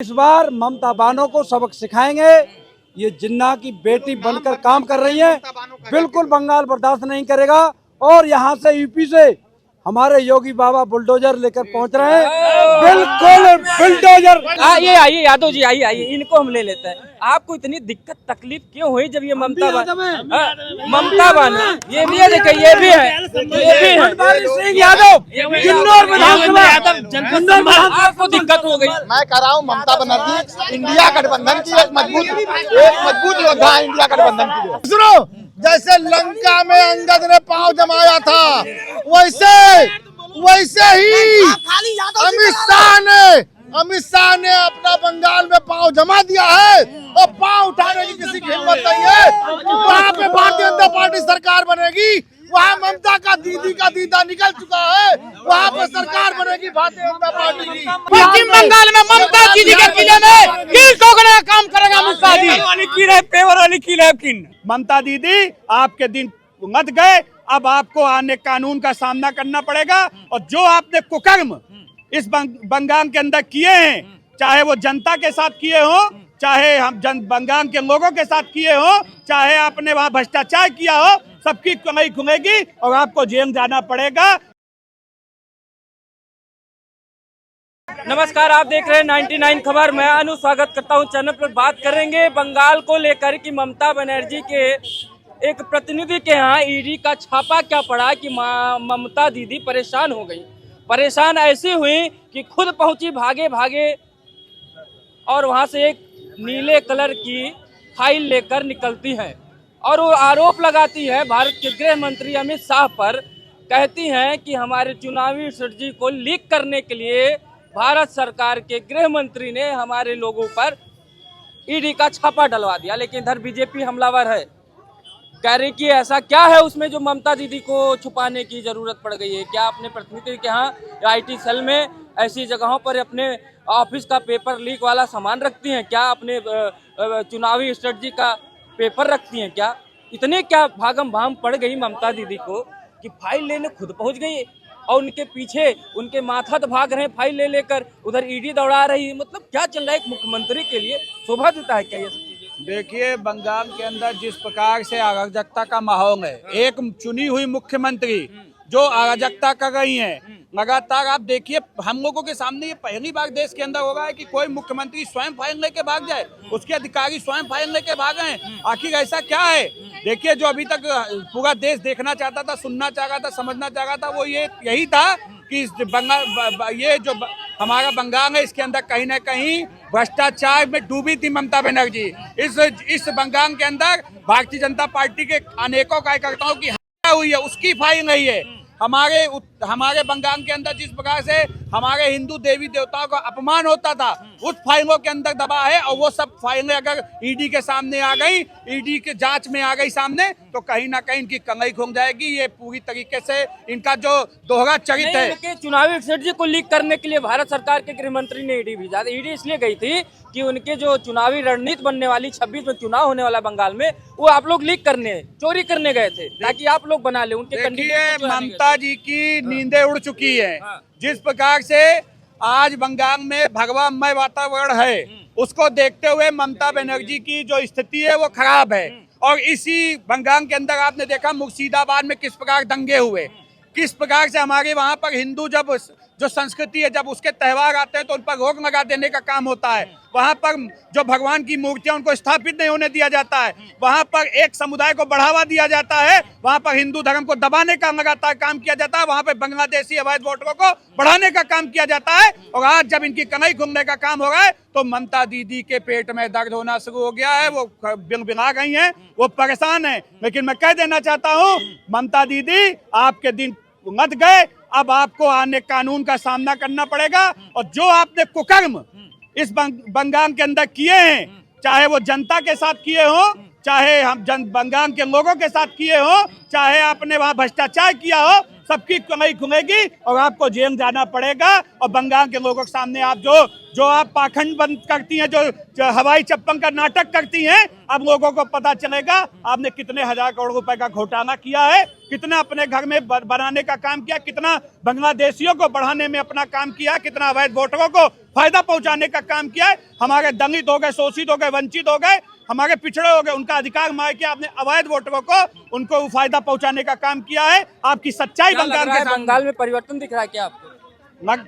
इस बार ममता बानो को सबक सिखाएंगे। ये जिन्ना की बेटी बनकर काम कर रही है, बिल्कुल बंगाल बर्दाश्त नहीं करेगा। और यहाँ से यूपी से हमारे योगी बाबा बुलडोजर लेकर पहुँच रहे हैं, बिल्कुल बुलडोजर। ये आइए यादव जी, आइए इनको हम ले लेते हैं। आपको इतनी दिक्कत तकलीफ क्यों हुई जब ये ममता बानो ये भी है, देखिए ये भी है यादव, आपको दिक्कत हो गई। मैं कह रहा हूँ ममता बनर्जी इंडिया गठबंधन की एक मजबूत योद्धा है। इंडिया गठबंधन की सुनो, जैसे लंका में अंगद ने पांव जमाया था, वैसे ही अमित शाह ने अपना बंगाल में पांव जमा दिया है और पांव उठाने की किसी की हिम्मत नहीं है। वहाँ पे भारतीय जनता पार्टी सरकार बनेगी, वहाँ ममता का दीदी का दीदा निकल चुका है, वहाँ पे सरकार बनेगी भारतीय जनता पार्टी की। पश्चिम बंगाल में ममता दीदी के किले में कील ठोकने का काम करेगा ममता दी। ममता दीदी, आपके दिन मत गए, अब आपको आने कानून का सामना करना पड़ेगा। और जो आपने कुकर्म इस बंगाल के अंदर किए हैं, चाहे वो जनता के साथ किए हो, चाहे हम बंगाल के लोगों के साथ किए हो, चाहे आपने वहाँ भ्रष्टाचार किया हो, सबकी कमाई खुलेगी और आपको जेल जाना पड़ेगा। नमस्कार, आप देख रहे हैं 99 खबर। मैं अनु स्वागत करता हूं चैनल पर। बात करेंगे बंगाल को लेकर कि ममता बनर्जी के एक प्रतिनिधि के यहाँ ईडी का छापा क्या पड़ा कि ममता दीदी परेशान हो गई। परेशान ऐसी हुई कि खुद पहुंची भागे और वहां से एक नीले कलर की फाइल लेकर निकलती है और वो आरोप लगाती है भारत के गृह मंत्री अमित शाह पर। कहती हैं कि हमारे चुनावी स्ट्रेटजी को लीक करने के लिए भारत सरकार के गृह मंत्री ने हमारे लोगों पर ईडी का छापा डलवा दिया। लेकिन इधर बीजेपी हमलावर है, कह रही कि ऐसा क्या है उसमें जो ममता दीदी को छुपाने की जरूरत पड़ गई है। क्या अपने प्रतिनिधि के यहाँ आईटी सेल में ऐसी जगहों पर अपने ऑफिस का पेपर लीक वाला सामान रखती हैं? क्या अपने चुनावी स्ट्रेटजी का पेपर रखती हैं? क्या इतने क्या भागम भाम पड़ गई ममता दीदी को कि फाइल लेने खुद पहुंच गई और उनके पीछे उनके माथा तो भाग रहे हैं फाइल ले लेकर, उधर ईडी दौड़ा रही है। मतलब क्या चल रहा है? एक मुख्यमंत्री के लिए शोभा देता है क्या ये सब चीजें? देखिए, बंगाल के अंदर जिस प्रकार से अराजकता का माहौल है, एक चुनी हुई मुख्यमंत्री जो अराजकता कर रही हैं लगातार, आप देखिए हम लोगों के सामने ये पहली बार देश के अंदर हो रहा है कि कोई मुख्यमंत्री स्वयं फाइल लेके भाग जाए, उसके अधिकारी स्वयं फाइल लेके भाग रहे। आखिर ऐसा क्या है? देखिए, जो अभी तक पूरा देश देखना चाहता था, सुनना चाह रहा था, समझना चाह रहा था, वो यही था कि बंगाल, ये जो हमारा बंगाल है, इसके अंदर कहीं ना कहीं भ्रष्टाचार में डूबी थी ममता बनर्जी। इस बंगाल के अंदर भारतीय जनता पार्टी के अनेकों कार्यकर्ताओं की हत्या हुई है, उसकी फाइल नहीं है। हमारे बंगाल के अंदर जिस प्रकार से हमारे हिंदू देवी देवताओं का अपमान होता था, उस फाइलों के अंदर दबा है। और वो सब फाइलें अगर ईडी के सामने आ गई, ईडी के जांच में आ गई सामने, तो कहीं ना कहीं इनकी कमाई घूम जाएगी। ये पूरी तरीके से इनका जो दोहरा चरित्र है। चुनावी स्ट्रेटजी को लीक करने के लिए भारत सरकार के गृह मंत्री ने ईडी भेजा। ईडी इसलिए गई थी कि उनके जो चुनावी रणनीति बनने वाली 26 में चुनाव होने वाला बंगाल में, वो आप लोग लीक करने, चोरी करने गए थे ताकि आप लोग बना ले उनके। देखिए, ममता जी की नींदें उड़ चुकी है। जिस प्रकार से आज बंगाल में भगवामय वातावरण है, उसको देखते हुए ममता बनर्जी की जो स्थिति है वो खराब है। और इसी बंगाल के अंदर आपने देखा मुर्शिदाबाद में किस प्रकार दंगे हुए, किस प्रकार से हमारे वहाँ पर हिंदू जब जो संस्कृति है, जब उसके त्यौहार आते हैं तो उन पर रोक लगा देने का काम होता है। वहाँ पर जो भगवान की मूर्तियां उनको स्थापित नहीं होने दिया जाता है, वहाँ पर एक समुदाय को बढ़ावा दिया जाता है, वहाँ पर हिंदू धर्म को दबाने का लगातार काम किया जाता है, वहाँ पर बांग्लादेशी अवैध वोटरों को बढ़ाने का काम किया जाता है। और आज जब इनकी कमाई घूमने का काम हो रहा है, तो ममता दीदी के पेट में दर्द होना शुरू हो गया है। वो बिंगबिंगा गई हैं, वो परेशान है। लेकिन मैं कह देना चाहता हूँ, ममता दीदी, आपके दिन मत गए, अब आपको आने कानून का सामना करना पड़ेगा। और जो आपने कुकर्म इस बंगाल के अंदर किए हैं, चाहे वो जनता के साथ किए हो, चाहे हम बंगाल के लोगों के साथ किए हो, चाहे आपने वहाँ भ्रष्टाचार किया हो, सबकी कमाई खुलेगी और आपको जेल जाना पड़ेगा। और बंगाल के लोगों के सामने आप जो आप पाखंड बंद करती हैं, जो हवाई चप्पल का नाटक करती हैं, अब लोगों को पता चलेगा आपने कितने हजार करोड़ रुपए का घोटाला किया है, कितना अपने घर में बनाने का काम किया, कितना बांग्लादेशियों को बढ़ाने में अपना काम किया, कितना अवैध वोटरों को फायदा पहुंचाने का काम किया है। हमारे दलित हो गए, शोषित हो गए, वंचित हो गए, हमारे पिछड़े हो गए, उनका अधिकार मार के आपने अवैध वोटरों को उनको फायदा पहुंचाने का काम किया है। आपकी सच्चाई बंगाल में परिवर्तन दिख रहा है क्या आपको?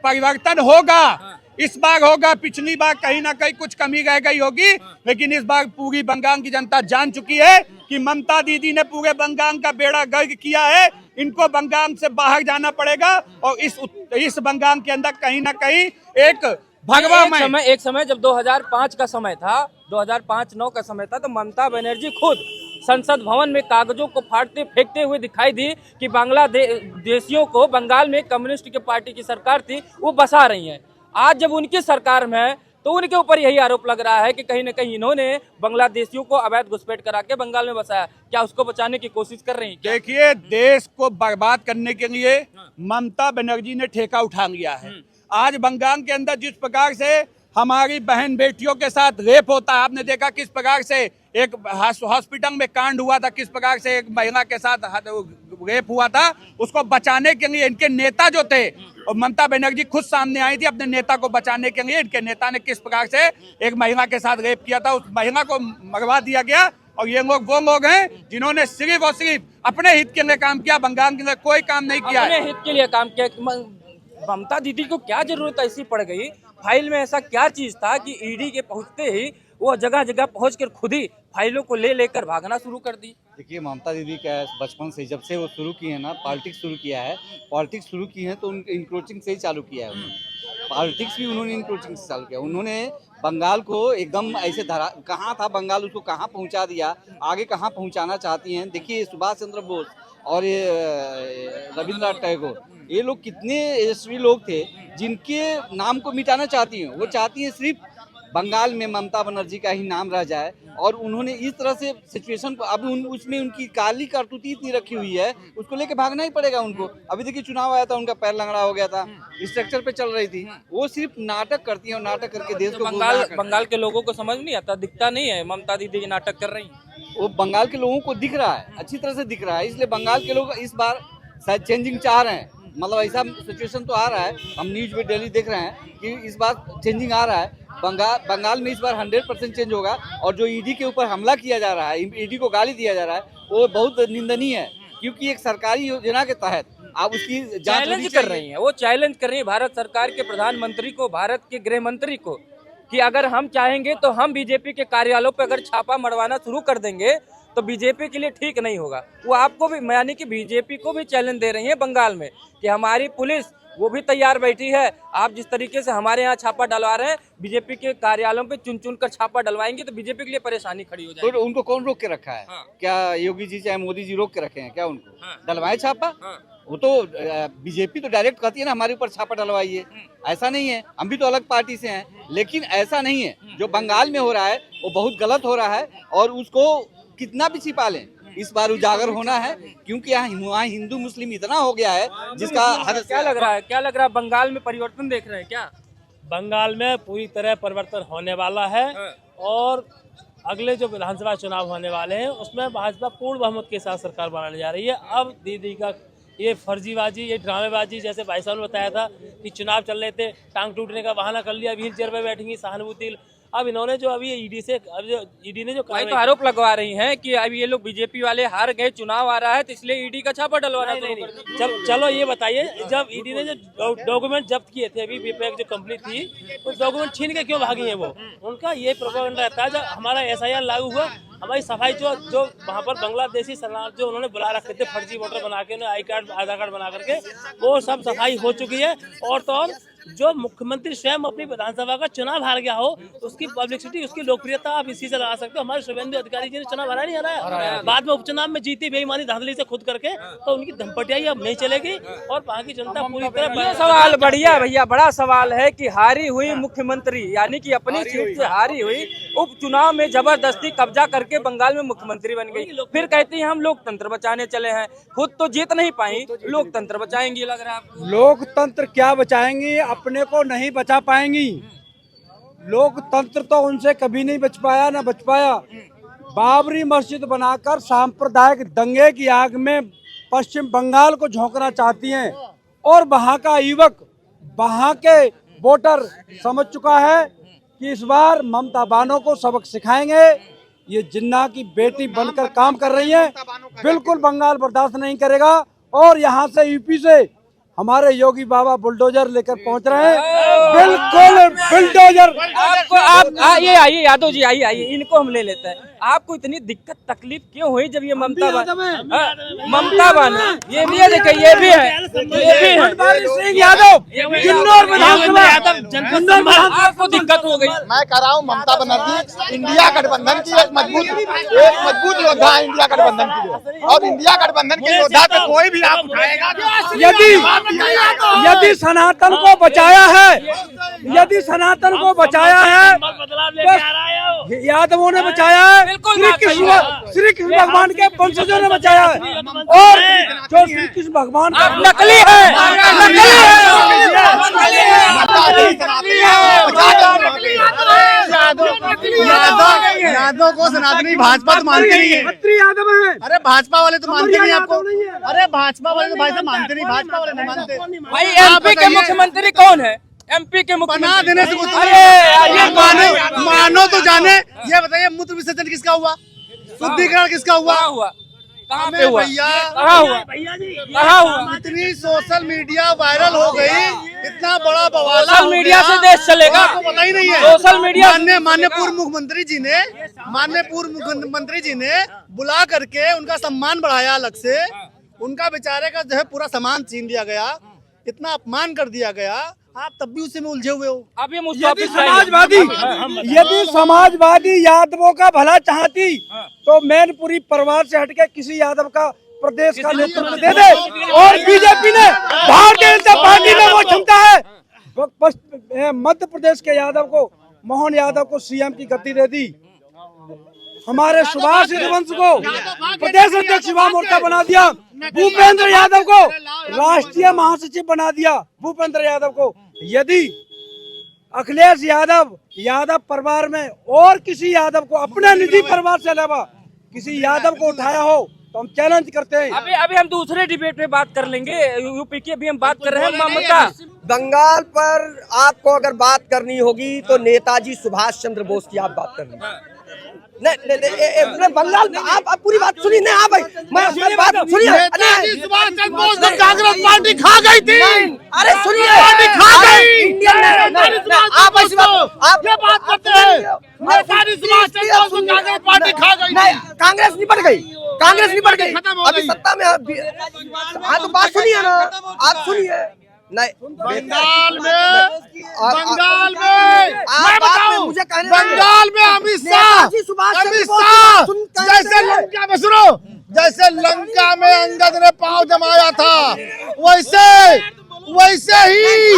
परिवर्तन होगा, इस बार होगा। पिछली बार कहीं ना कहीं कुछ कमी रह गई होगी, लेकिन इस बार पूरी बंगाल की जनता जान चुकी है कि ममता दीदी ने पूरे बंगाल का बेड़ा गर्क किया है। इनको बंगाल से बाहर जाना पड़ेगा और इस बंगाल के अंदर कहीं ना कहीं एक भगवा एक समय जब 2005 का समय था, 2005-9 का समय था, तो ममता बनर्जी खुद संसद भवन में कागजों को फाड़ते फेंकते हुए दिखाई दी कि बांग्लादेशियों को बंगाल में कम्युनिस्ट की पार्टी की सरकार थी वो बसा रही है। आज जब उनकी सरकार में है तो उनके ऊपर यही आरोप लग रहा है कि कहीं न कहीं इन्होंने बांग्लादेशियों को अवैध घुसपैठ करा के बंगाल में बसाया। क्या उसको बचाने की कोशिश कर रही हैं? देखिए, देश को बर्बाद करने के लिए ममता बनर्जी ने ठेका उठा लिया है। आज बंगाल के अंदर जिस प्रकार से हमारी बहन बेटियों के साथ रेप होता है, आपने देखा किस प्रकार से एक हॉस्पिटल में कांड हुआ था, किस प्रकार से एक महिला के साथ रेप हुआ था। उसको बचाने के लिए इनके नेता जो थे, और ममता बनर्जी खुद सामने आई थी अपने नेता को बचाने के लिए। इनके नेता ने किस प्रकार से एक महिला के साथ रेप किया था, उस महिला को मरवा दिया गया। और ये लोग वो लोग हैं जिन्होंने सिर्फ और सिर्फ अपने हित के लिए काम किया, बंगाल के लिए कोई काम नहीं किया। अपने हित के लिए काम किया। ममता दीदी को क्या जरूरत ऐसी पड़ गई? फाइल में ऐसा क्या चीज था कि ईडी के पहुंचते ही वो जगह जगह पहुंचकर खुद ही फाइलों को लेकर भागना शुरू कर दी? देखिए, ममता दीदी का बचपन से जब से वो शुरू की है ना, पॉलिटिक्स शुरू किया है, पॉलिटिक्स शुरू की है तो उनके इंक्रोचिंग से ही चालू किया है उन्होंने। पॉलिटिक्स भी उन्होंने इंक्रोचिंग से चालू किया। उन्होंने बंगाल को एकदम ऐसे कहाँ था बंगाल, उसको कहाँ पहुँचा दिया, आगे कहाँ पहुँचाना चाहती हैं। देखिए, सुभाष चंद्र बोस और ये रविंद्रनाथ टैगोर, ये लोग कितने यशस्वी लोग थे जिनके नाम को मिटाना चाहती हैं। वो चाहती हैं सिर्फ बंगाल में ममता बनर्जी का ही नाम रह जाए, और उन्होंने इस तरह से सिचुएशन को अब उसमें उनकी काली करतूती इतनी रखी हुई है, उसको लेके भागना ही पड़ेगा उनको। अभी देखिए, चुनाव आया था, उनका पैर लंगड़ा हो गया था, स्ट्रक्चर पे चल रही थी। वो सिर्फ नाटक करती है और नाटक करके देश को बंगाल के लोगों को समझ नहीं आता, दिखता नहीं है ममता दीदी नाटक कर रही है। वो बंगाल के लोगों को दिख रहा है, अच्छी तरह से दिख रहा है। इसलिए बंगाल के लोग इस बार शायद चेंजिंग चाह रहे हैं। मतलब ऐसा सिचुएशन तो आ रहा है, हम न्यूज में डेली देख रहे हैं कि इस बार चेंजिंग आ रहा है। बंगाल में इस बार 100% चेंज होगा। और जो ईडी के ऊपर हमला किया जा रहा है, ईडी को गाली दिया जा रहा है, वो बहुत निंदनीय है, क्योंकि एक सरकारी योजना के तहत आप उसकी चैलेंज कर रही हैं। वो चैलेंज कर रही है भारत सरकार के प्रधानमंत्री को, भारत के गृह मंत्री को, कि अगर हम चाहेंगे तो हम बीजेपी के कार्यालयों पर अगर छापा मरवाना शुरू कर देंगे तो बीजेपी के लिए ठीक नहीं होगा। वो आपको भी, यानी कि बीजेपी को भी चैलेंज दे रही है बंगाल में कि हमारी पुलिस वो भी तैयार बैठी है। आप जिस तरीके से हमारे यहाँ छापा डलवा रहे हैं, बीजेपी के कार्यालयों पे चुन चुन कर छापा डलवाएंगे तो बीजेपी के लिए परेशानी खड़ी हो जाएगी। तो उनको कौन रोक के रखा है? हाँ। क्या योगी जी चाहे मोदी जी रोक के रखे हैं क्या उनको? हाँ। डलवाए छापा? हाँ। वो तो बीजेपी तो डायरेक्ट कहती है ना हमारे ऊपर छापा डलवाइए। ऐसा नहीं है, हम भी तो अलग पार्टी से हैं, लेकिन ऐसा नहीं है। जो बंगाल में हो रहा है वो बहुत गलत हो रहा है, और उसको कितना भी छिपा लें, इस बार उजागर होना है, क्योंकि यहाँ हिंदू मुस्लिम इतना हो गया है जिसका क्या लग रहा है बंगाल में परिवर्तन देख रहे हैं क्या? बंगाल में पूरी तरह परिवर्तन होने वाला है, और अगले जो विधानसभा चुनाव होने वाले हैं उसमें भाजपा पूर्ण बहुमत के साथ सरकार बनाने जा रही है। अब दीदी का ये फर्जीबाजी, ये ड्रामेबाजी, जैसे भाई साहब ने बताया था कि चुनाव चल रहे थे, टांग टूटने का बहाना कर लिया, व्हील चेयर पर बैठेंगी सहानुभूति। अब इन्होंने जो अभी ईडी से, अब जो ईडी ने जो तो आरोप लगवा रही हैं कि अब ये लोग बीजेपी वाले हार गए, चुनाव आ रहा है तो इसलिए ईडी का छापा डलवाना। नहीं। चलो ये बताइए, जब ईडी ने जो डॉक्यूमेंट जब्त किए थे, अभी बीपैक जो कंपनी थी, उस डॉक्यूमेंट छीन के क्यों भागी है वो? उनका ये प्रोपेगेंडा रहता है। जब हमारा SIR लागू हुआ, हमारी सफाई जो वहाँ पर बांग्लादेशी शरणार्थी जो उन्होंने बुला रखे थे, फर्जी वोटर बना के, उन्हें आधार कार्ड बना करके, वो सब सफाई हो चुकी है। और तो और जो मुख्यमंत्री स्वयं अपनी विधानसभा का चुनाव हार गया हो, उसकी पब्लिसिटी, उसकी लोकप्रियता आप इसी से लगा सकते हो। हमारे शुभेंदु अधिकारी जी ने चुनाव हरा नहीं हराया, बाद में उपचुनाव में जीती बेईमानी धांधली से खुद करके, तो उनकी धमपटियाई अब नहीं चलेगी और वहाँ की जनता पूरी तरह। सवाल बढ़िया भैया, बड़ा सवाल है कि हारी हुई मुख्यमंत्री, यानी कि अपनी सीट से हारी हुई, उपचुनाव में जबरदस्ती कब्जा करके बंगाल में मुख्यमंत्री बन गई, फिर कहती है हम लोकतंत्र बचाने चले हैं। खुद तो जीत नहीं पाई, लोकतंत्र बचाएंगी लग रहा है आपको? लोकतंत्र क्या बचाएंगी, अपने को नहीं बचा पाएंगी। लोकतंत्र तो उनसे कभी नहीं बच पाया, ना बच पाया। बाबरी मस्जिद बनाकर सांप्रदायिक दंगे की आग में पश्चिम बंगाल को झोंकना चाहती हैं, और वहां का युवक, वहां के वोटर समझ चुका है कि इस बार ममता बानो को सबक सिखाएंगे। ये जिन्ना की बेटी बनकर काम कर रही है, बिल्कुल बंगाल बर्दाश्त नहीं करेगा। और यहाँ से यूपी से हमारे योगी बाबा बुलडोजर लेकर पहुंच रहे हैं, बिल्कुल बुलडोजर। आपको आप ये आइए यादव जी, आइए इनको हम ले लेते हैं। आपको इतनी दिक्कत तकलीफ क्यों हुई जब ये ममता बानो, ये भी है, देखिए ये भी है सिंह यादव किन्नौर विधानसभा, आपको दिक्कत हो गई। मैं कह रहा हूँ ममता बनर्जी इंडिया गठबंधन की एक मजबूत योद्धा है इंडिया गठबंधन की। और इंडिया गठबंधन के योद्धा पे कोई भी आप उठाएगा, यदि सनातन को बचाया है, यदि सनातन को बचाया है तो यादवों ने बचाया है, श्री कृष्ण भगवान के वंशजों ने बचाया है। और जो श्री कृष्ण भगवान नकली है, यादव को सनातनी भाजपा तो मानते नहीं है। यादव है, अरे भाजपा वाले तो मानते नहीं आपको। अरे भाजपा वाले तो भाई साहब मानते नहीं, भाजपा वाले नहीं मानते। भाई एमपी के मुख्यमंत्री कौन है? एमपी के बना मुख्यमंत्री देने से कुछ ये मानो तो जाने। ये बताइए मूत्र विसर्जन किसका हुआ, शुद्धिकरण किसका हुआ? कहाँ हुआ? कहाँ पे हुआ? भैया कहाँ हुआ? इतनी सोशल मीडिया वायरल हो गई, इतना बड़ा बवाला सोशल मीडिया से देश चलेगा? आपको पता ही नहीं है। सोशल मीडिया माननीय पूर्व मुख्यमंत्री जी ने बुला करके उनका सम्मान बढ़ाया, अलग से उनका बेचारे का जो है पूरा सामान छीन लिया गया, इतना अपमान कर दिया गया। आप तब भी उसी में उलझे हुए हो। अभी यदि समाजवादी यादवों का भला चाहती तो मैनपुरी परिवार से हटके किसी यादव का प्रदेश का नेतृत्व दे दे। और बीजेपी ने, भारतीय जनता पार्टी में वो क्षमता है, मध्य प्रदेश के यादव को, मोहन यादव को सीएम की गद्दी दे दी, हमारे सुभाष रघुवंश को प्रदेश अध्यक्ष युवा मोर्चा बना दिया, भूपेंद्र यादव को राष्ट्रीय महासचिव बना दिया, भूपेंद्र यादव को। यदि अखिलेश यादव परिवार में और किसी यादव को, अपने निजी परिवार से अलावा किसी यादव को उठाया हो तो हम चैलेंज करते हैं। अभी हम दूसरे डिबेट पे बात कर लेंगे, यूपी की। अभी हम बात कर रहे हैं ममता। बंगाल पर आपको अगर बात करनी होगी तो नेताजी सुभाष चंद्र बोस की आप बात करनी। नहीं, बंगाल आप पूरी बात सुनिए ना। भाई मैं बात सुनिए। सुभाष चंद्र बोस को कांग्रेस पार्टी खा गई थी। अरे सुनिए, पार्टी खा गई। आप ऐसी बात ये बात करते हैं, नेताजी सुभाष चंद्र बोस को कांग्रेस पार्टी खा गई। नहीं, कांग्रेस निपट गई, कांग्रेस निपट गई, अभी सत्ता में। हाँ तो बात सुनिए ना, आप सुनिए। नहीं, बंगाल में अमित शाह जैसे लंका में अंगद ने पांव जमाया था, वैसे ही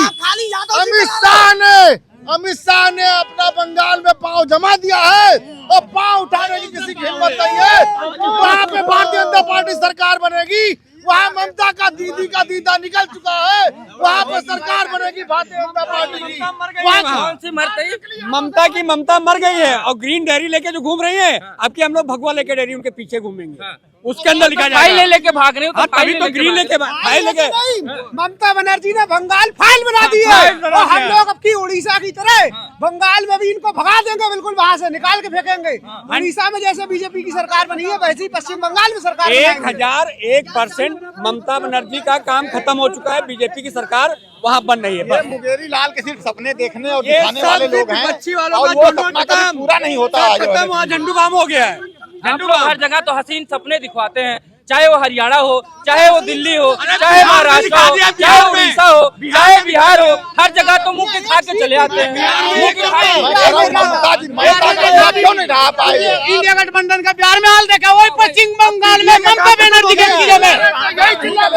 अमित शाह ने अपना बंगाल में पांव जमा दिया है। और पांव उठाने की किसी की हिम्मत नहीं है। वहाँ पे भारतीय जनता पार्टी सरकार बनेगी, वहाँ ममता का दीदी का दीदा निकल चुका है, वहाँ पर सरकार बनेगी भारतीय जनता पार्टी की। कौन सी मरते? ममता की ममता मर गई है और ग्रीन डेयरी लेके जो घूम रही है, अब की हम लोग भगवा लेके डेयरी उनके पीछे घूमेंगे, उसके अंदर लिखा जाएगा फाइल लेके भाग रहे हो। तभी तो ग्रीन लेके फाइल लेके। ममता बनर्जी ने बंगाल फाइल बना दी है और हम लोग अब की उड़ीसा की तरह बंगाल में भी इनको भगा देंगे, बिल्कुल वहाँ से निकाल के फेंकेंगे। उड़ीसा में जैसे बीजेपी की सरकार बनी है, वैसे ही पश्चिम बंगाल में सरकार 1001% ममता बनर्जी का काम खत्म हो चुका है। बीजेपी की सरकार वहाँ बन रही है। ये मुंगेरी लाल के सिर्फ सपने देखने और दिखाने वाले लोग हैं, बच्ची वालों और वो सपना कभी पूरा नहीं होता। वहाँ झंडू काम हो गया है। हर जगह तो हसीन सपने दिखवाते हैं, चाहे वो हरियाणा हो, चाहे वो दिल्ली हो, चाहे महाराष्ट्र हो, चाहे उड़ीसा हो, चाहे बिहार हो, हर जगह तो मुंह के खा के चले आते हैं। क्यों नहीं रहा पाए? इंडिया गठबंधन का बिहार में हाल देखा, वही पश्चिम बंगाल में ममता बनर्जी के किले में,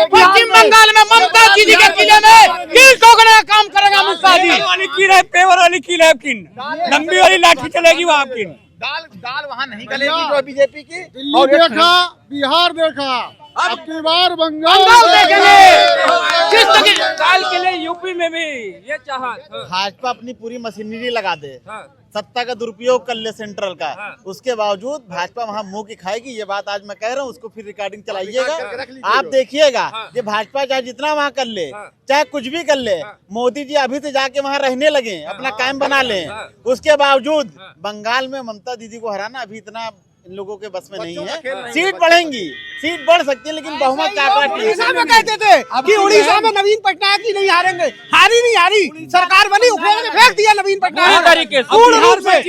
पश्चिम बंगाल में ममता दीदी के किले में किल ठोकने का काम करेगा अमित शाह जी। वाली कील है, पेवर वाली कील है आपकी, लंबी वाली लाठी चलेगी वहाँ आपकी। दाल वहाँ नहीं गलेगी जो बीजेपी की। दिल्ली देखा, बिहार देखा, अब की बार बंगाल देखेंगे। किस बंगाल के लिए यूपी में भी ये चाहत। भाजपा अपनी पूरी मशीनरी लगा दे, हाँ। सत्ता का दुरुपयोग कर ले सेंट्रल का, हाँ। उसके बावजूद भाजपा वहाँ मुंह की खाएगी। ये बात आज मैं कह रहा हूँ, उसको फिर रिकॉर्डिंग चलाइएगा, आप देखिएगा। हाँ। ये भाजपा चाहे जितना वहाँ कर ले, हाँ। चाहे कुछ भी कर ले, हाँ। मोदी जी अभी से जाके वहाँ रहने लगे, अपना कायम बना लें। हाँ। उसके बावजूद हाँ। बंगाल में ममता दीदी को हराना अभी इतना इन लोगों के बस में नहीं है। नहीं सीट बढ़ेंगी, सीट बढ़ सकती है, लेकिन बहुमत क्या उड़ीसा में कहते थे कि उड़ीसा में नवीन पटनायक ही नहीं हारेंगे, हारी नहीं हारी, सरकार बनी, उखड़े में फेंक दिया नवीन पटनायक तरीके से पूर्ण रूप से।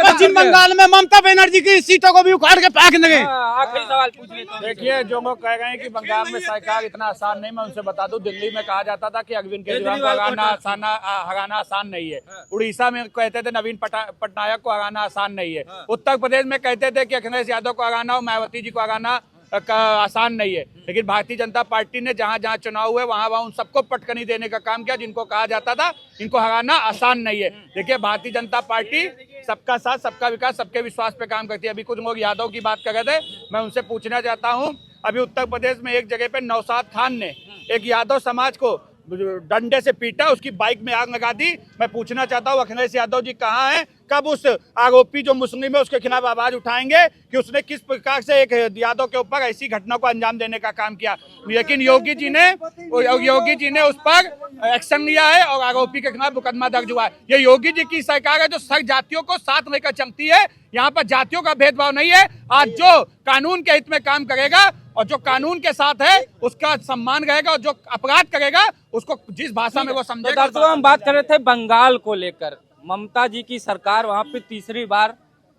पश्चिम बंगाल में ममता बनर्जी की सीटों को भी उखाड़ के फेंक देंगे। आखिरी सवाल पूछ लेता हूँ। देखिए, जो लोग कह रहे हैं कि बंगाल में सरकार इतना आसान नहीं, मैं उनसे बता दूं, दिल्ली में कहा जाता था कि अरविंद केजरीवाल को हराना आसान नहीं है। उड़ीसा में कहते थे नवीन पटनायक को हराना आसान नहीं है। उत्तर प्रदेश में कहते थे कि अखिलेश यादव को हराना और मायावती जी को हराना आसान नहीं है। लेकिन भारतीय जनता पार्टी ने जहां जहां चुनाव हुए वहां उन सबको पटकनी देने का काम किया, जिनको कहा जाता था इनको हराना आसान नहीं है। देखिए, भारतीय जनता पार्टी सबका साथ, सबका विकास, सबके विश्वास पे काम करती है। अभी कुछ लोग यादव की बात कर रहे थे, मैं उनसे पूछना चाहता हूँ, अभी उत्तर प्रदेश में एक जगह पे नौशाद खान ने एक यादव समाज को डंडे से पीटा, उसकी बाइक में आग लगा दी। मैं पूछना चाहता हूँ, अखिलेश यादव जी कहाँ हैं? कब उस आरोपी जो मुस्लिम है उसके खिलाफ आवाज उठाएंगे कि उसने किस प्रकार से एक यादव के ऊपर ऐसी घटना को अंजाम देने का काम किया? लेकिन योगी जी ने उस पर एक्शन लिया है और आरोपी के खिलाफ मुकदमा दर्ज हुआ है। ये योगी जी की सरकार है जो सब जातियों को साथ लेकर चलती है। यहाँ पर जातियों का भेदभाव नहीं है। आज जो कानून के हित में काम करेगा और जो कानून के साथ है उसका सम्मान रहेगा, और जो अपराध करेगा उसको जिस भाषा में वो समझेगा। दर्शकों, हम बात कर रहे थे बंगाल को लेकर। ममता जी की सरकार वहां पे तीसरी बार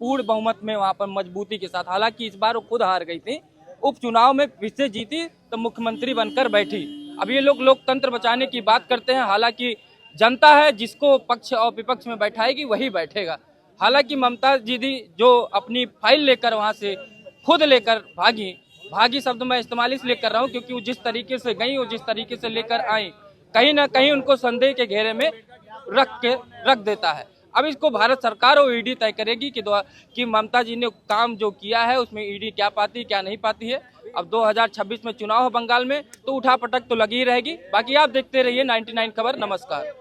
पूर्ण बहुमत में वहां पर मजबूती के साथ, हालांकि इस बार वो खुद हार गई थी, उपचुनाव में फिर से जीती तो मुख्यमंत्री बनकर बैठी। अब ये लोग लोकतंत्र बचाने की बात करते हैं, हालांकि जनता है जिसको पक्ष और विपक्ष में बैठाएगी वही बैठेगा। हालांकि ममता दीदी जो अपनी फाइल लेकर वहां से खुद लेकर भागी शब्द मैं इस्तेमाल इसलिए कर रहा हूँ क्योंकि वो जिस तरीके से गई और जिस तरीके से लेकर आई, कहीं ना कहीं उनको संदेह के घेरे में रख देता है। अब इसको भारत सरकार और ईडी तय करेगी कि ममता जी ने काम जो किया है उसमें ईडी क्या पाती क्या नहीं पाती है। अब 2026 में चुनाव हो बंगाल में तो उठापटक तो लगी ही रहेगी। बाकी आप देखते रहिए 99 खबर। नमस्कार।